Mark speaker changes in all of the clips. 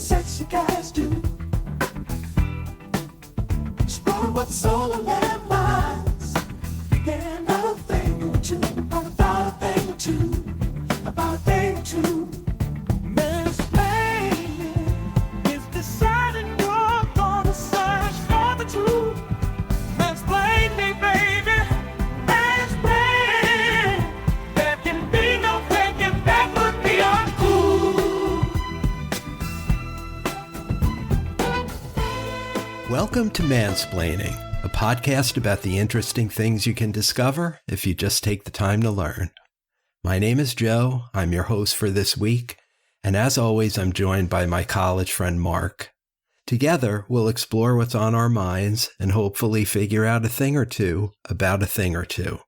Speaker 1: sexy guys do. Explore what's soul in their minds. Yeah, about a thing or two, about a thing or two, about a thing or two. Mansplaining is deciding you're gonna search for the truth. Mansplain me, baby. Mansplain. There can be no taking back but be uncool.
Speaker 2: Welcome to Mansplaining, a podcast about the interesting things you can discover if you just take the time to learn. My name is Joe. I'm your host for this week, and as always, I'm joined by my college friend Mark. Together, we'll explore what's on our minds and hopefully figure out a thing or two about a thing or two.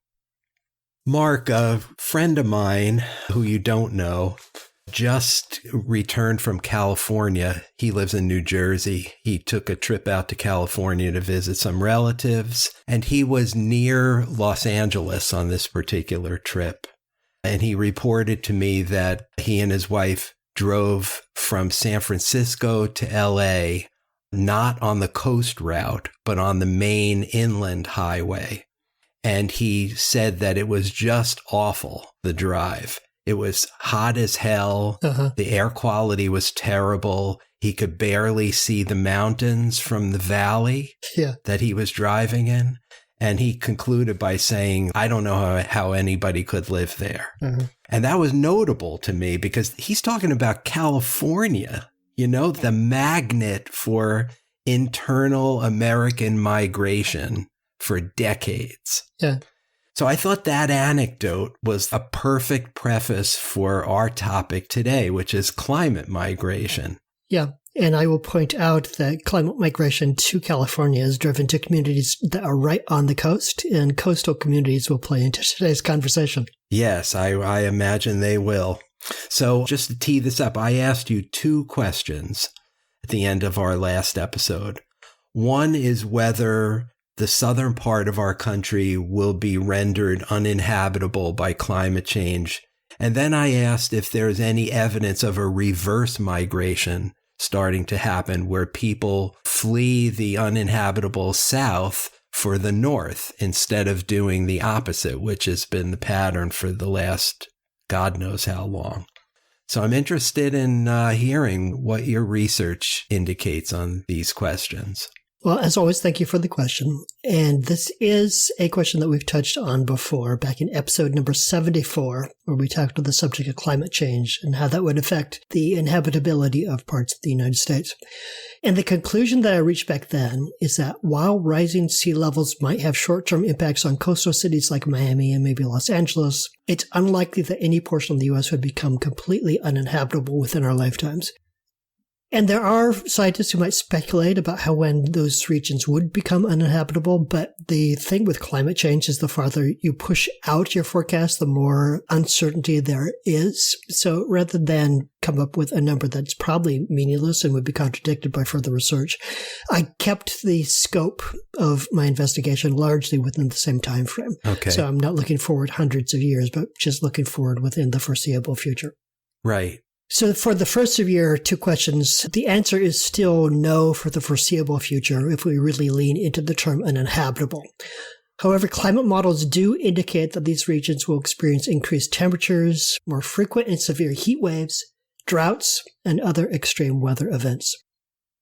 Speaker 2: Mark, a friend of mine who you don't know, just returned from California. He lives in New Jersey. He took a trip out to California to visit some relatives, and he was near Los Angeles on this particular trip. And he reported to me that he and his wife drove from San Francisco to LA, not on the coast route, but on the main inland highway. And he said that it was just awful, the drive. It was hot as hell. The air quality was terrible. He could barely see the mountains from the valley that he was driving in. And he concluded by saying, I don't know how anybody could live there. And that was notable to me because he's talking about California, you know, the magnet for internal American migration for decades. So I thought that anecdote was a perfect preface for our topic today, which is climate migration.
Speaker 3: And I will point out that climate migration to California is driven to communities that are right on the coast, and coastal communities will play into today's conversation.
Speaker 2: Yes, I imagine they will. So just to tee this up, I asked you two questions at the end of our last episode. One is whether the southern part of our country will be rendered uninhabitable by climate change. And then I asked if there's any evidence of a reverse migration starting to happen where people flee the uninhabitable south for the north instead of doing the opposite, which has been the pattern for the last God knows how long. So I'm interested in hearing what your research indicates on these questions.
Speaker 3: Well, as always, thank you for the question. And this is a question that we've touched on before, back in episode number 74, where we talked about the subject of climate change and how that would affect the inhabitability of parts of the United States. And the conclusion that I reached back then is that while rising sea levels might have short-term impacts on coastal cities like Miami and maybe Los Angeles, it's unlikely that any portion of the U.S. would become completely uninhabitable within our lifetimes. And there are scientists who might speculate about how when those regions would become uninhabitable, but the thing with climate change is the farther you push out your forecast, the more uncertainty there is. So rather than come up with a number that's probably meaningless and would be contradicted by further research, I kept the scope of my investigation largely within the same time frame.
Speaker 2: Okay.
Speaker 3: So I'm not looking forward hundreds of years, but just looking forward within the foreseeable future.
Speaker 2: Right.
Speaker 3: So for the first of your two questions, the answer is still no for the foreseeable future if we really lean into the term uninhabitable. However, climate models do indicate that these regions will experience increased temperatures, more frequent and severe heat waves, droughts, and other extreme weather events.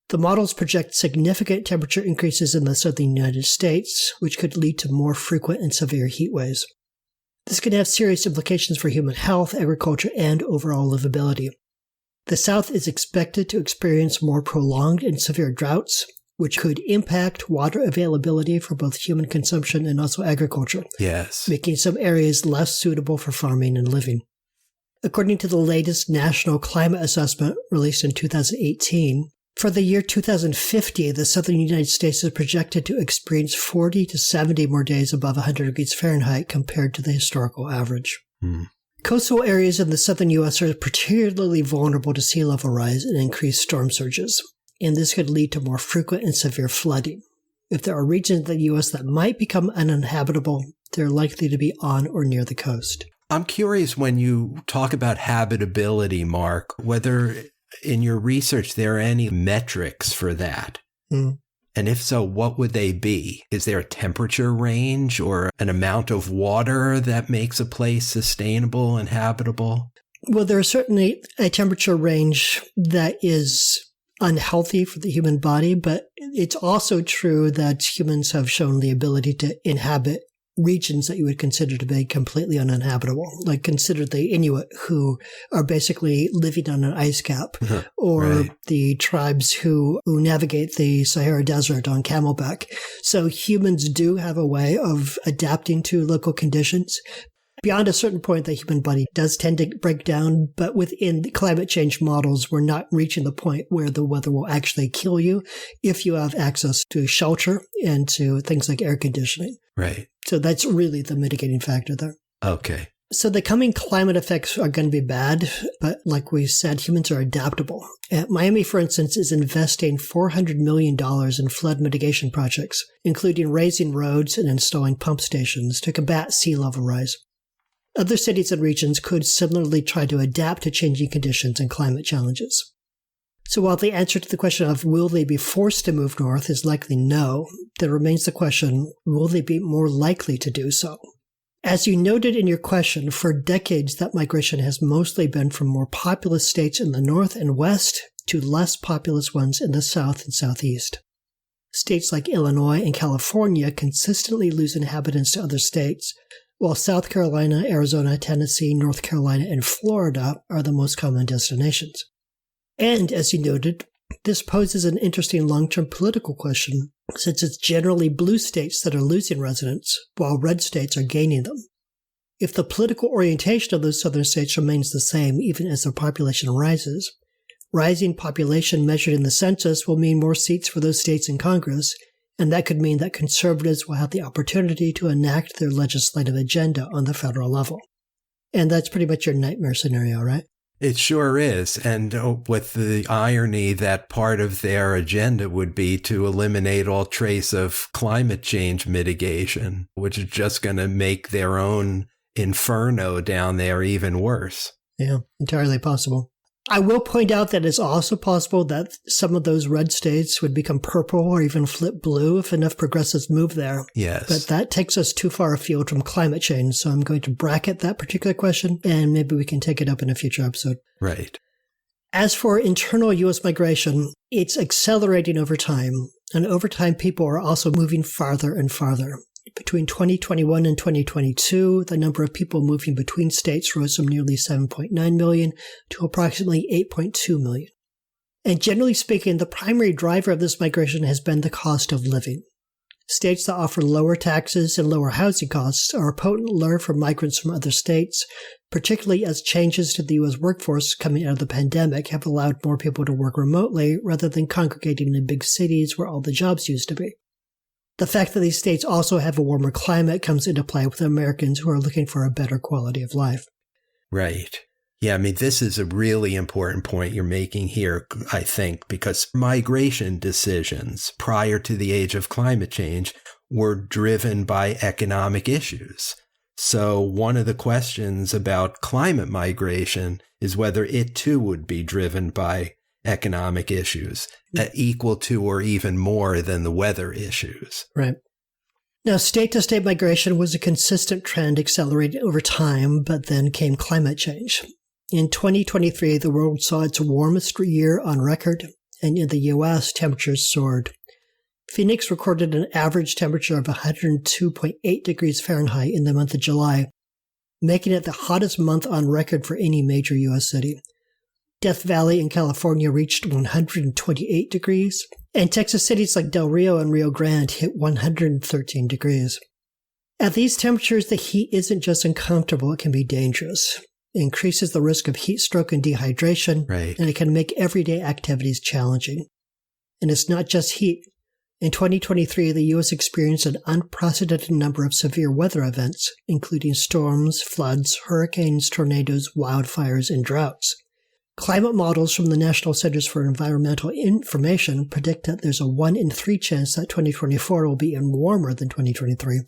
Speaker 3: The models project significant temperature increases in the southern United States, which could lead to more frequent and severe heat waves. This could have serious implications for human health, agriculture, and overall livability. The South is expected to experience more prolonged and severe droughts, which could impact water availability for both human consumption and also agriculture, making some areas less suitable for farming and living. According to the latest National Climate Assessment released in 2018, for the year 2050, the southern United States is projected to experience 40 to 70 more days above 100 degrees Fahrenheit compared to the historical average. Coastal areas in the southern U.S. are particularly vulnerable to sea level rise and increased storm surges, and this could lead to more frequent and severe flooding. If there are regions of the U.S. that might become uninhabitable, they're likely to be on or near the coast.
Speaker 2: I'm curious when you talk about habitability, Mark, whether in your research, there are any metrics for that?
Speaker 3: Mm.
Speaker 2: And if so, what would they be? Is there a temperature range or an amount of water that makes a place sustainable and habitable?
Speaker 3: Well, there's certainly a temperature range that is unhealthy for the human body, but it's also true that humans have shown the ability to inhabit regions that you would consider to be completely uninhabitable. Like consider the Inuit, who are basically living on an ice cap, or
Speaker 2: Right.
Speaker 3: the tribes who navigate the Sahara Desert on camelback. So humans do have a way of adapting to local conditions. Beyond a certain point, the human body does tend to break down, but within the climate change models, we're not reaching the point where the weather will actually kill you if you have access to shelter and to things like air conditioning.
Speaker 2: Right.
Speaker 3: So that's really the mitigating factor there.
Speaker 2: Okay.
Speaker 3: So the coming climate effects are going to be bad, but like we said, humans are adaptable. Miami, for instance, is investing $400 million in flood mitigation projects, including raising roads and installing pump stations to combat sea level rise. Other cities and regions could similarly try to adapt to changing conditions and climate challenges. So while the answer to the question of will they be forced to move north is likely no, there remains the question, will they be more likely to do so? As you noted in your question, for decades that migration has mostly been from more populous states in the north and west to less populous ones in the south and southeast. States like Illinois and California consistently lose inhabitants to other states, while South Carolina, Arizona, Tennessee, North Carolina, and Florida are the most common destinations. And, as you noted, this poses an interesting long-term political question, since it's generally blue states that are losing residents, while red states are gaining them. If the political orientation of those southern states remains the same even as their population rises, rising population measured in the census will mean more seats for those states in Congress, and that could mean that conservatives will have the opportunity to enact their legislative agenda on the federal level. And that's pretty much your nightmare scenario, right?
Speaker 2: It sure is. And with the irony that part of their agenda would be to eliminate all trace of climate change mitigation, which is just going to make their own inferno down there even worse.
Speaker 3: Yeah, entirely possible. I will point out that it's also possible that some of those red states would become purple or even flip blue if enough progressives move there.
Speaker 2: Yes.
Speaker 3: But that takes us too far afield from climate change, so I'm going to bracket that particular question, and maybe we can take it up in a future episode.
Speaker 2: Right.
Speaker 3: As for internal U.S. migration, it's accelerating over time, and over time people are also moving farther and farther. Between 2021 and 2022, the number of people moving between states rose from nearly 7.9 million to approximately 8.2 million. And generally speaking, the primary driver of this migration has been the cost of living. States that offer lower taxes and lower housing costs are a potent lure for migrants from other states, particularly as changes to the U.S. workforce coming out of the pandemic have allowed more people to work remotely rather than congregating in big cities where all the jobs used to be. The fact that these states also have a warmer climate comes into play with Americans who are looking for a better quality of life.
Speaker 2: Right. Yeah, I mean, this is a really important point you're making here, I think, because migration decisions prior to the age of climate change were driven by economic issues. So one of the questions about climate migration is whether it too would be driven by economic issues, equal to or even more than the weather issues.
Speaker 3: Right. Now, state-to-state migration was a consistent trend accelerated over time, but then came climate change. In 2023, the world saw its warmest year on record, and in the U.S., temperatures soared. Phoenix recorded an average temperature of 102.8 degrees Fahrenheit in the month of July, making it the hottest month on record for any major U.S. city. Death Valley in California reached 128 degrees, and Texas cities like Del Rio and Rio Grande hit 113 degrees. At these temperatures, the heat isn't just uncomfortable, it can be dangerous. It increases the risk of heat stroke and dehydration,
Speaker 2: Right.
Speaker 3: and it can make everyday activities challenging. And it's not just heat. In 2023, the U.S. experienced an unprecedented number of severe weather events, including storms, floods, hurricanes, tornadoes, wildfires, and droughts. Climate models from the National Centers for Environmental Information predict that there's a 1 in 3 chance that 2024 will be even warmer than 2023,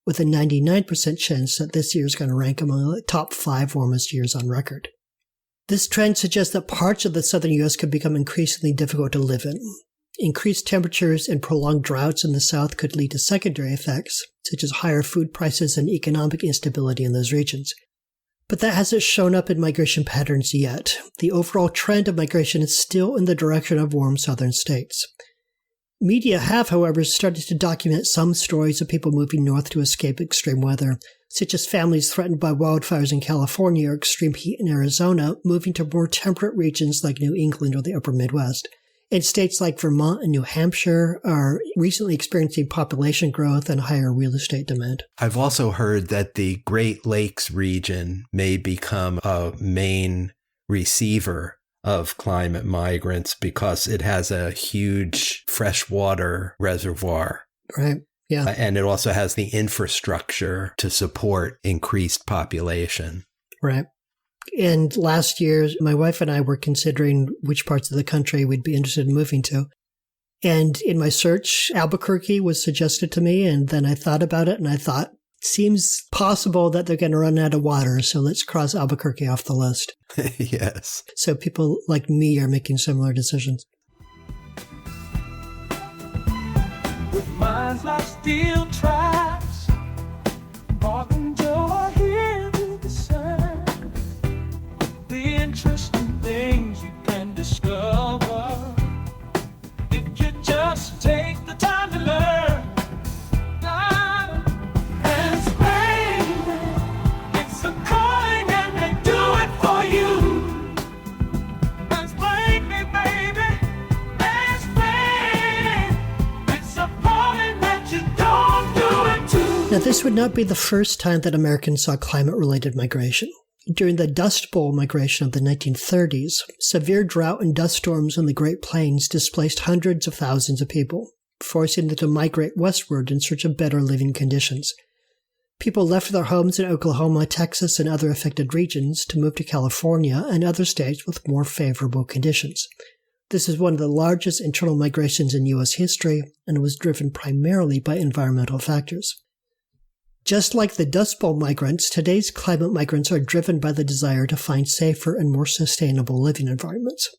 Speaker 3: with a 99% chance that this year is going to rank among the top 5 warmest years on record. This trend suggests that parts of the southern U.S. could become increasingly difficult to live in. Increased temperatures and prolonged droughts in the south could lead to secondary effects, such as higher food prices and economic instability in those regions. But that hasn't shown up in migration patterns yet. The overall trend of migration is still in the direction of warm southern states. Media have, however, started to document some stories of people moving north to escape extreme weather, such as families threatened by wildfires in California or extreme heat in Arizona moving to more temperate regions like New England or the upper Midwest. And states like Vermont and New Hampshire are recently experiencing population growth and higher real estate demand.
Speaker 2: I've also heard that the Great Lakes region may become a main receiver of climate migrants because it has a huge freshwater reservoir.
Speaker 3: Right. Yeah.
Speaker 2: And it also has the infrastructure to support increased population.
Speaker 3: Right. And last year, my wife and I were considering which parts of the country we'd be interested in moving to. And in my search, Albuquerque was suggested to me. And then I thought about it and I thought, seems possible that they're going to run out of water. So let's cross Albuquerque off the list.
Speaker 2: Yes.
Speaker 3: So people like me are making similar decisions.
Speaker 1: With minds like steel traps, walking joy here to discern the interesting things you can discover if you just take the time to learn. And it's a calling and they do it for you. Explain me, baby. Explain. It's appalling that you don't do it too.
Speaker 3: Now, this would not be the first time that Americans saw climate-related migration. During the Dust Bowl migration of the 1930s, severe drought and dust storms on the Great Plains displaced hundreds of thousands of people, forcing them to migrate westward in search of better living conditions. People left their homes in Oklahoma, Texas, and other affected regions to move to California and other states with more favorable conditions. This is one of the largest internal migrations in U.S. history and was driven primarily by environmental factors. Just like the Dust Bowl migrants, today's climate migrants are driven by the desire to find safer and more sustainable living environments.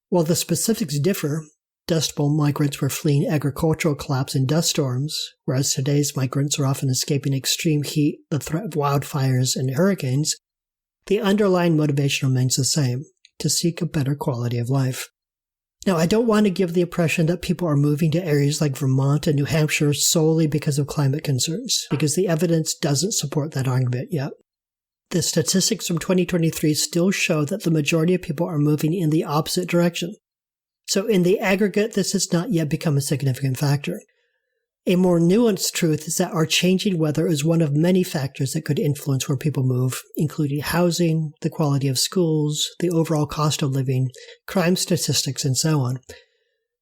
Speaker 3: While the specifics differ, Dust Bowl migrants were fleeing agricultural collapse and dust storms, whereas today's migrants are often escaping extreme heat, the threat of wildfires, and hurricanes. The underlying motivation remains the same, to seek a better quality of life. Now, I don't want to give the impression that people are moving to areas like Vermont and New Hampshire solely because of climate concerns, because the evidence doesn't support that argument yet. The statistics from 2023 still show that the majority of people are moving in the opposite direction. So in the aggregate, this has not yet become a significant factor. A more nuanced truth is that our changing weather is one of many factors that could influence where people move, including housing, the quality of schools, the overall cost of living, crime statistics, and so on.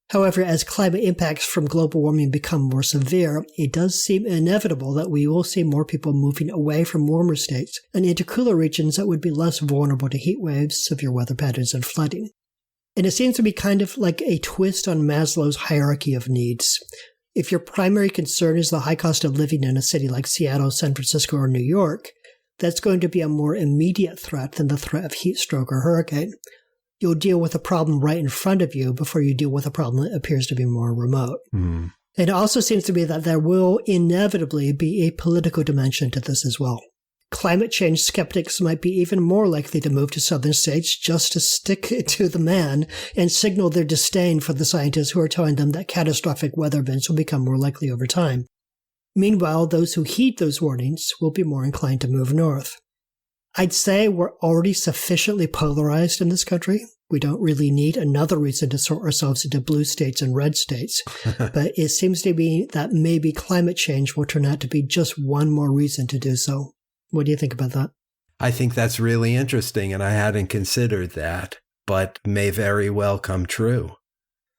Speaker 3: However, as climate impacts from global warming become more severe, it does seem inevitable that we will see more people moving away from warmer states and into cooler regions that would be less vulnerable to heat waves, severe weather patterns, and flooding. And it seems to be kind of like a twist on Maslow's hierarchy of needs. If your primary concern is the high cost of living in a city like Seattle, San Francisco, or New York, that's going to be a more immediate threat than the threat of heat stroke or hurricane. You'll deal with a problem right in front of you before you deal with a problem that appears to be more remote. Mm. It also seems to be that there will inevitably be a political dimension to this as well. Climate change skeptics might be even more likely to move to southern states just to stick to the man and signal their disdain for the scientists who are telling them that catastrophic weather events will become more likely over time. Meanwhile, those who heed those warnings will be more inclined to move north. I'd say we're already sufficiently polarized in this country. We don't really need another reason to sort ourselves into blue states and red states. But it seems to me that maybe climate change will turn out to be just one more reason to do so. What do you think about that?
Speaker 2: I think that's really interesting, and I hadn't considered that, but may very well come true.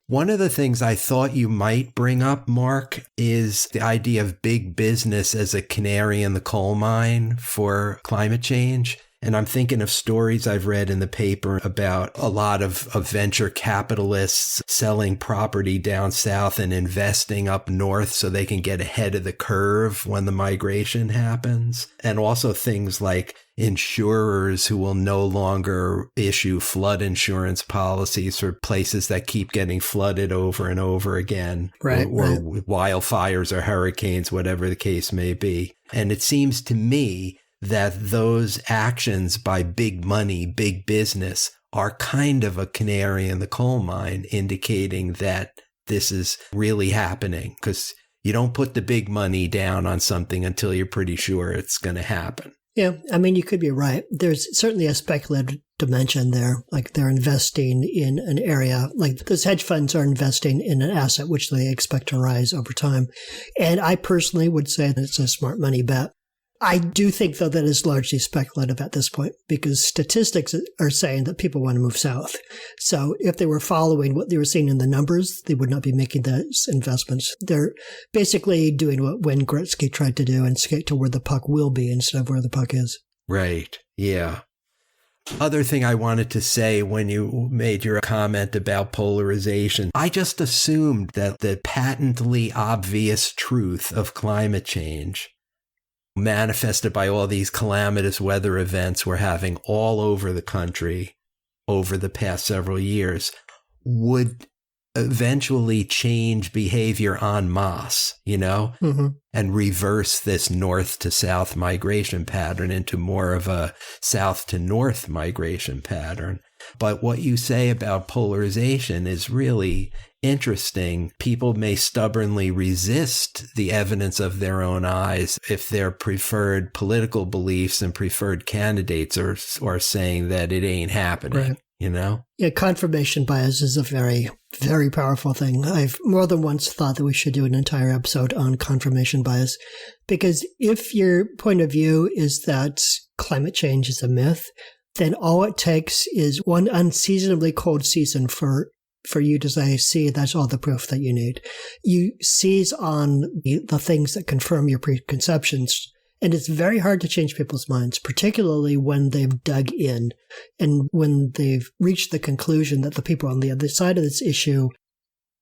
Speaker 2: One of the things I thought you might bring up, Mark, is the idea of big business as a canary in the coal mine for climate change. And I'm thinking of stories I've read in the paper about a lot of venture capitalists selling property down south and investing up north so they can get ahead of the curve when the migration happens. And also things like insurers who will no longer issue flood insurance policies for places that keep getting flooded over and over again,
Speaker 3: right,
Speaker 2: or wildfires or hurricanes, whatever the case may be. And it seems to me that those actions by big money, big business are kind of a canary in the coal mine, indicating that this is really happening, because you don't put the big money down on something until you're pretty sure it's going to happen.
Speaker 3: Yeah, I mean, you could be right. There's certainly a speculative dimension there. Like they're investing in an area, like those hedge funds are investing in an asset which they expect to rise over time. And I personally would say that it's a smart money bet. I do think, though, that is largely speculative at this point, because statistics are saying that people want to move south. So if they were following what they were seeing in the numbers, they would not be making those investments. They're basically doing what Wayne Gretzky tried to do and skate to where the puck will be instead of where the puck is.
Speaker 2: Right. Yeah. Other thing I wanted to say when you made your comment about polarization, I just assumed that the patently obvious truth of climate change, manifested by all these calamitous weather events we're having all over the country over the past several years, would eventually change behavior en masse, and reverse this north to south migration pattern into more of a south to north migration pattern. But what you say about polarization is really interesting. People may stubbornly resist the evidence of their own eyes if their preferred political beliefs and preferred candidates are saying that it ain't happening,
Speaker 3: Yeah, confirmation bias is a very, very powerful thing. I've more than once thought that we should do an entire episode on confirmation bias, because if your point of view is that climate change is a myth, then all it takes is one unseasonably cold season for you to say, see, that's all the proof that you need. You seize on the things that confirm your preconceptions. And it's very hard to change people's minds, particularly when they've dug in and when they've reached the conclusion that the people on the other side of this issue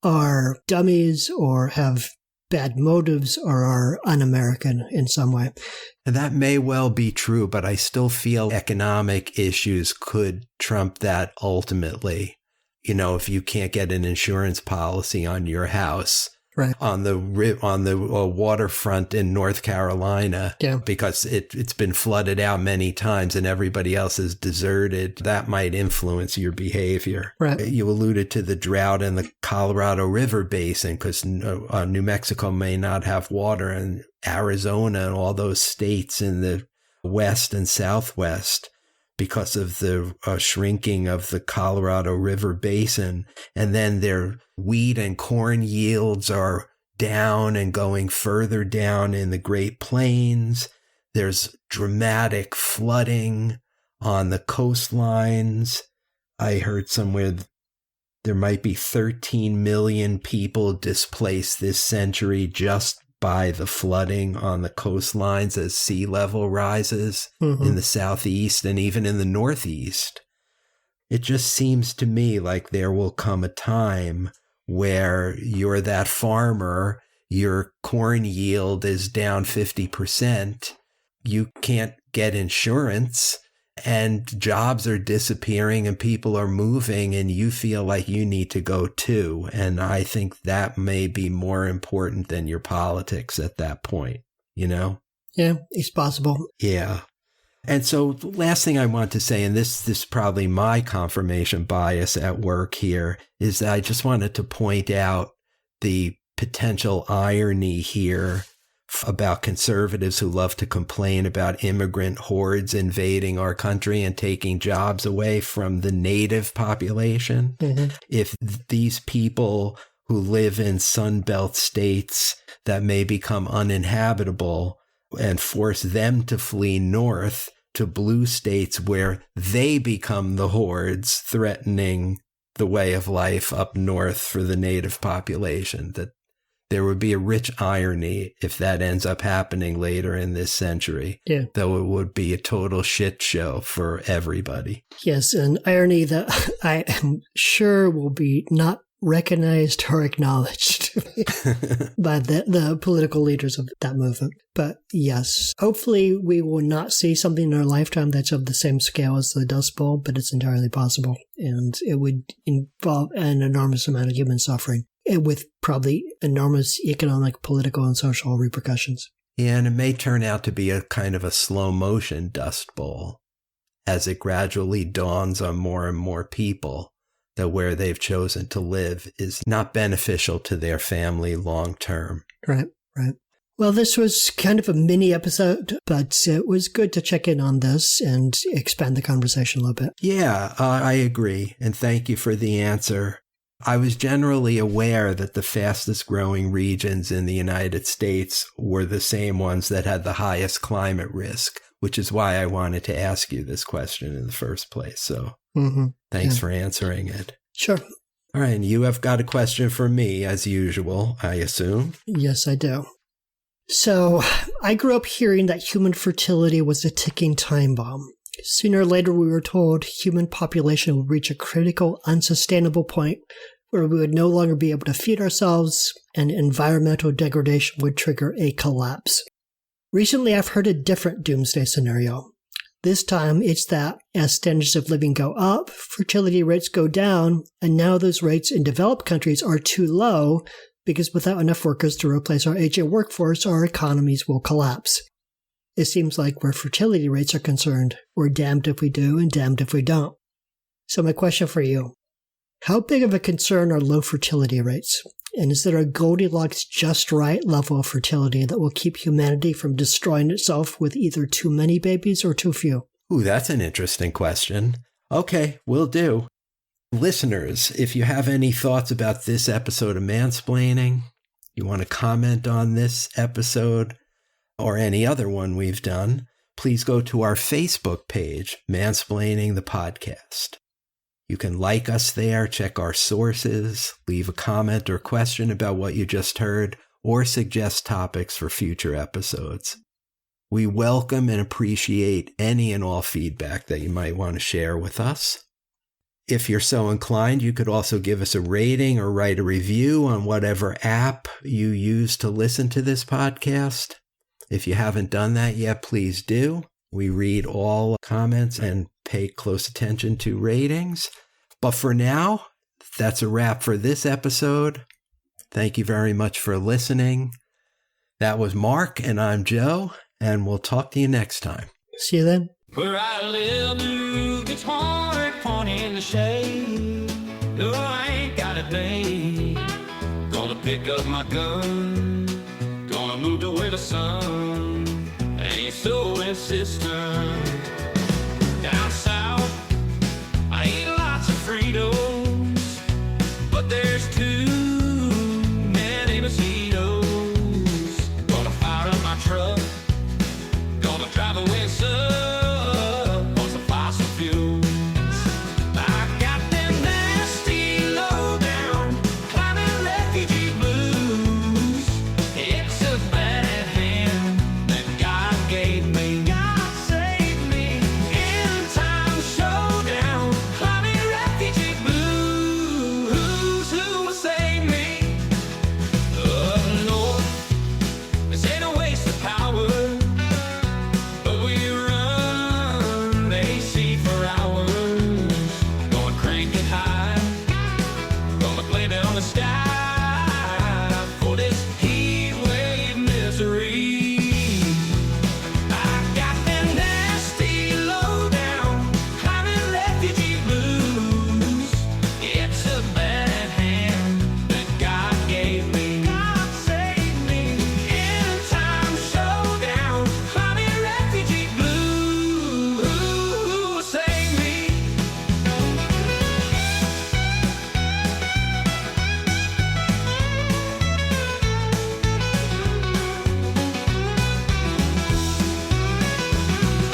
Speaker 3: are dummies or have bad motives or are un-American in some way.
Speaker 2: And that may well be true, but I still feel economic issues could trump that ultimately. If you can't get an insurance policy on your house,
Speaker 3: right,
Speaker 2: on the waterfront in North Carolina, because it's been flooded out many times and everybody else is deserted, that might influence your behavior.
Speaker 3: Right.
Speaker 2: You alluded to the drought in the Colorado River Basin, because New Mexico may not have water, and Arizona and all those states in the west and southwest, because of the shrinking of the Colorado River Basin. And then their wheat and corn yields are down and going further down in the Great Plains. There's dramatic flooding on the coastlines. I heard somewhere there might be 13 million people displaced this century just by the flooding on the coastlines as sea level rises in the southeast and even in the northeast. It just seems to me like there will come a time where you're that farmer, your corn yield is down 50%, you can't get insurance, and jobs are disappearing and people are moving, and you feel like you need to go too. And I think that may be more important than your politics at that point, Yeah,
Speaker 3: it's possible.
Speaker 2: Yeah. And so the last thing I want to say, and this is probably my confirmation bias at work here, is that I just wanted to point out the potential irony here about conservatives who love to complain about immigrant hordes invading our country and taking jobs away from the native population. If these people who live in Sunbelt states that may become uninhabitable and force them to flee north to blue states where they become the hordes threatening the way of life up north for the native population, there would be a rich irony if that ends up happening later in this century.
Speaker 3: Yeah.
Speaker 2: Though it would be a total shit show for everybody.
Speaker 3: Yes, an irony that I am sure will be not recognized or acknowledged by the political leaders of that movement. But yes, hopefully we will not see something in our lifetime that's of the same scale as the Dust Bowl, but it's entirely possible. And it would involve an enormous amount of human suffering, with probably enormous economic, political, and social repercussions.
Speaker 2: Yeah, and it may turn out to be a kind of a slow motion Dust Bowl as it gradually dawns on more and more people that where they've chosen to live is not beneficial to their family long term.
Speaker 3: Right. Well, this was kind of a mini episode, but it was good to check in on this and expand the conversation a little bit.
Speaker 2: Yeah, I agree. And thank you for the answer. I was generally aware that the fastest growing regions in the United States were the same ones that had the highest climate risk, which is why I wanted to ask you this question in the first place. So thanks for answering it.
Speaker 3: Sure.
Speaker 2: All right. And you have got a question for me, as usual, I assume.
Speaker 3: Yes, I do. So I grew up hearing that human fertility was a ticking time bomb. Sooner or later, we were told human population would reach a critical, unsustainable point where we would no longer be able to feed ourselves, and environmental degradation would trigger a collapse. Recently, I've heard a different doomsday scenario. This time, it's that as standards of living go up, fertility rates go down, and now those rates in developed countries are too low because without enough workers to replace our aging workforce, our economies will collapse. It seems like where fertility rates are concerned, we're damned if we do and damned if we don't. So my question for you, how big of a concern are low fertility rates? And is there a Goldilocks just right level of fertility that will keep humanity from destroying itself with either too many babies or too few?
Speaker 2: Ooh, that's an interesting question. Okay, will do. Listeners, if you have any thoughts about this episode of Mansplaining, you want to comment on this episode or any other one we've done, please go to our Facebook page, Mansplaining the Podcast. You can like us there, check our sources, leave a comment or question about what you just heard, or suggest topics for future episodes. We welcome and appreciate any and all feedback that you might want to share with us. If you're so inclined, you could also give us a rating or write a review on whatever app you use to listen to this podcast. If you haven't done that yet, please do. We read all comments and pay close attention to ratings. But for now, that's a wrap for this episode. Thank you very much for listening. That was Mark, and I'm Joe, and we'll talk to you next time.
Speaker 3: See you then.
Speaker 1: Where I live, blue gets hard, pointing in the shade. Oh, I ain't got a day. Gonna pick up my gun, gonna move to where the sun ain't so insistent. Down south, I eat lots of Fritos, but there's too many mosquitoes. Gonna fire up my truck, gonna drive away some on some fossil fuels. I got them nasty low down climbing refugee blues. It's a bad hand that God gave me. God saved me in time showdown climbing refugee blues. Who will save me? Up north, this ain't a waste of power. But we run AC for hours. Gonna crank it high, gonna play down the sky for this heat wave misery. I got them nasty low down climbing refugee blues. It's a bad hand that God gave me. God saved me in time showdown climbing refugee blues. Who will save me?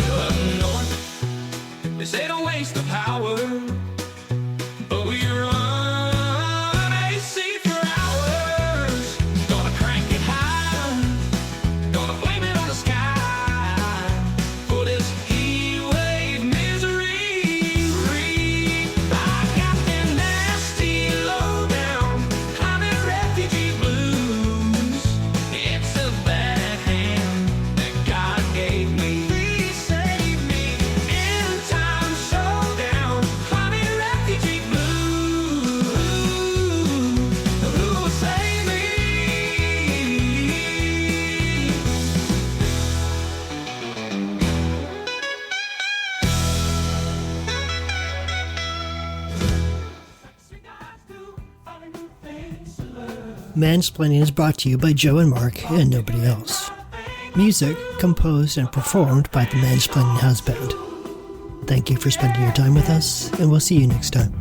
Speaker 1: Up north, this ain't a waste of power, but we run AC for hours. Gonna
Speaker 3: Mansplaining is brought to you by Joe and Mark and nobody else. Music composed and performed by the Mansplaining House Band. Thank you for spending your time with us, and we'll see you next time.